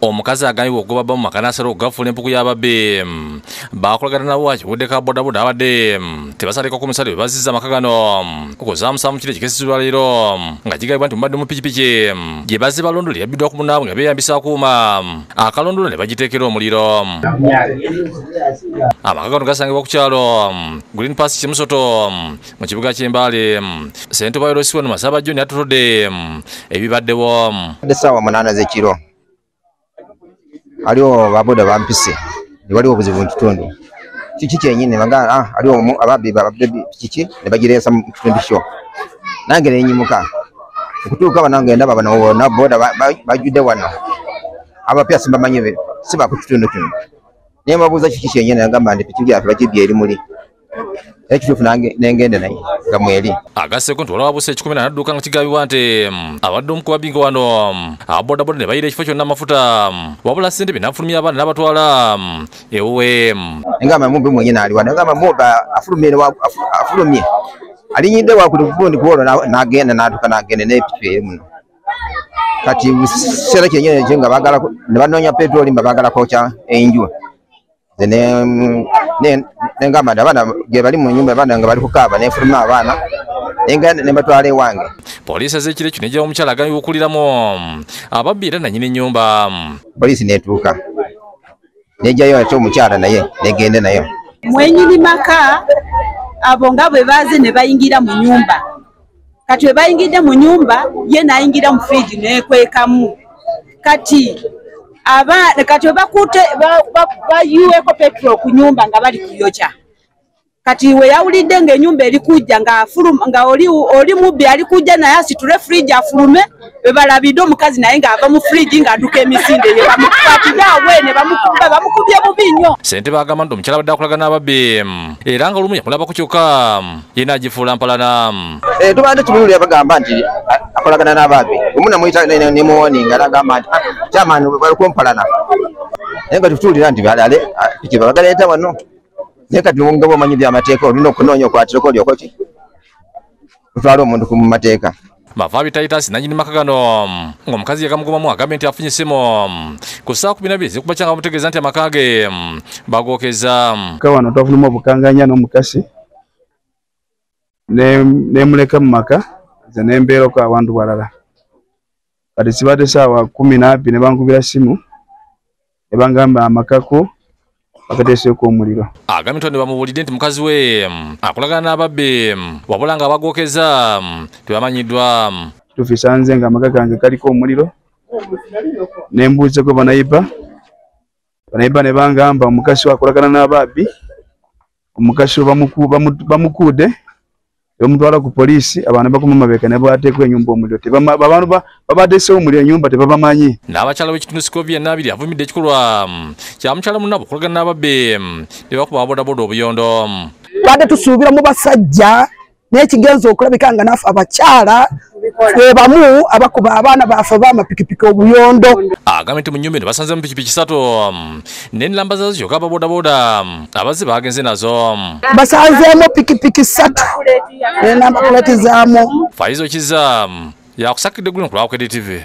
omukazi agambibwa okugoba mu makanasiro okugafuula empuku y'ababbi bakolagana nabo akibudde ka bodaboda abadde tebasaleko ku musale bazizza amaka gano okuzaamusamu kiri ekikesizibwa leero nga kigambibwa nti mubadde mu pikipiki gye bazze balondole yabiddwa ku munaabwe nga beeyambisa akuuma akalondola ne bagiteekera omuliro. Amaka gano gasangibwa ku kyalo Green Pass Kimusoto mu kibuga ky'Embaale. Ssentebe wa Yolosiwa Masaba John atutudde ebibaddewo. Essaawa 8 z'ekiro aliwo baboda bampise waliwo obuzibu mu kitundu kiki kyenyini bagala aliwo ababbi kiki ne bagireesa mu kitundu kyo nange nenyimuka okutuuka banange ndaba bano na boda bajudde wano abapya simbamanyi siba ku kitundu kino naye mbabuuza kiki kyenyini agamba nti piki byaffe bagibye eri muli ekituufu nange nengende naye nga mweri agasseko nti olwa buse 10 nadduka nga kigambibwa nti abadde omukubabinga wano abodaboda ne bayira ekifo kyonna amafuta wabula ssente bye nafulumya abaana n'abatwala ewuwe engamba mumbi mwenyini ali wano engamba mumba afulumye alinyidde wakuli kubundi kuolo n'agenda n'adduka n'agenda n'epiki eri muno kati kiseera kyenyini ekyo nga baagala ne banoonya petroli mba baagala kwokya enju nengamba nti abaana ge bali mu nyumba abaana nga bali kukaaba nefuluma abaana engenda ne batwala ewange. Poliisi ez'ekiro ekyo nejja omukyala agambibwa okuliramu ababbi era nannyini ennyumba. Poliisi neetuuka nejjayo ate omukyala naye negende nayo mwenyini maka abo nga bwe baaze ne bayingira mu nyumba kati bwe bayingidde mu nyumba ye n'ayingira mu fridge neekwekamu kati bakute bayuweko petrol ku nyumba nga bali kuyokya kati we yawulidde ng'ennyumba eri kujja nga oli mubbi ali kujja naye asitule fridge afulume bwe balabidde omukazi naye ng'ava mu fridge ng'adduka emisinde ye bamukwatidde awe ne bamukubye bubi nnyo. Ssentebe agamba nti omukyala badde akolagana n'ababbi era nga olumu yamulabako kyokka yena agifuula mpalana. Tubadde tubulira bagamba nti akolagana n'ababbi omuna muyita ne muwoninga n'agamba nti kyamaani baliko mpalana naye nga tutuulira nti piki babagaleeta wano naye kati nga bwomanyi by'amateeka olina okunoonya okwatireko olyokoki tutwala omuntu ku mateeka. Bava bitayitasi nannyini maka gano ng'omukazi yagamugomamu agambye nti afunye essimu ku ssaawa 12 ez'ekumakya nga bamutegeeza nti amaka ge bagookeza. Wano twafuluma obukanganya n'omukasi nemuleka mu maka nze nembeerako abantu balala kati sibadde ssaawa 12 ne bankubira ssimu ne bangamba amakako bakateeseko omuliro. Agambye nti bamubuulidde nti mukazi we akolagana n'ababbi wabula nga bagookeza tebamanyiddwa. Tufiisa nze nga amaka gange kaliko omuliro nembuuzeko banayiba ne bangamba omukasi akolagana n'ababbi omukasi bamukuudde bamutwala ku poliisi abantu bakuma mabeka ne bateekwa ennyumba omuliro abantu babateesewo omuliro ennyumba tebabamanyi. N'abakyala b'ekitundu Sikovia Nabiri avumidde ekikolwa kya mukyala munabo okulagana n'ababbi ne bakuba abodaboda obuyondo. Twadde tusuubira mu basajja n'ekigenza okulabika nga naffe abakyala twe bamu abakuba abaana baffe b'amapikipiki obuyondo. Agambye nti mu nnyumba eno basanzemu pikipiki 3 n'enamba zazo kyokka ababodaboda abazze bagenze nazo. Basanzeemu pikipiki 3 n'enamba puleti zaamu. Faizo Kiza yakusakidde guno ku Lwakede TV.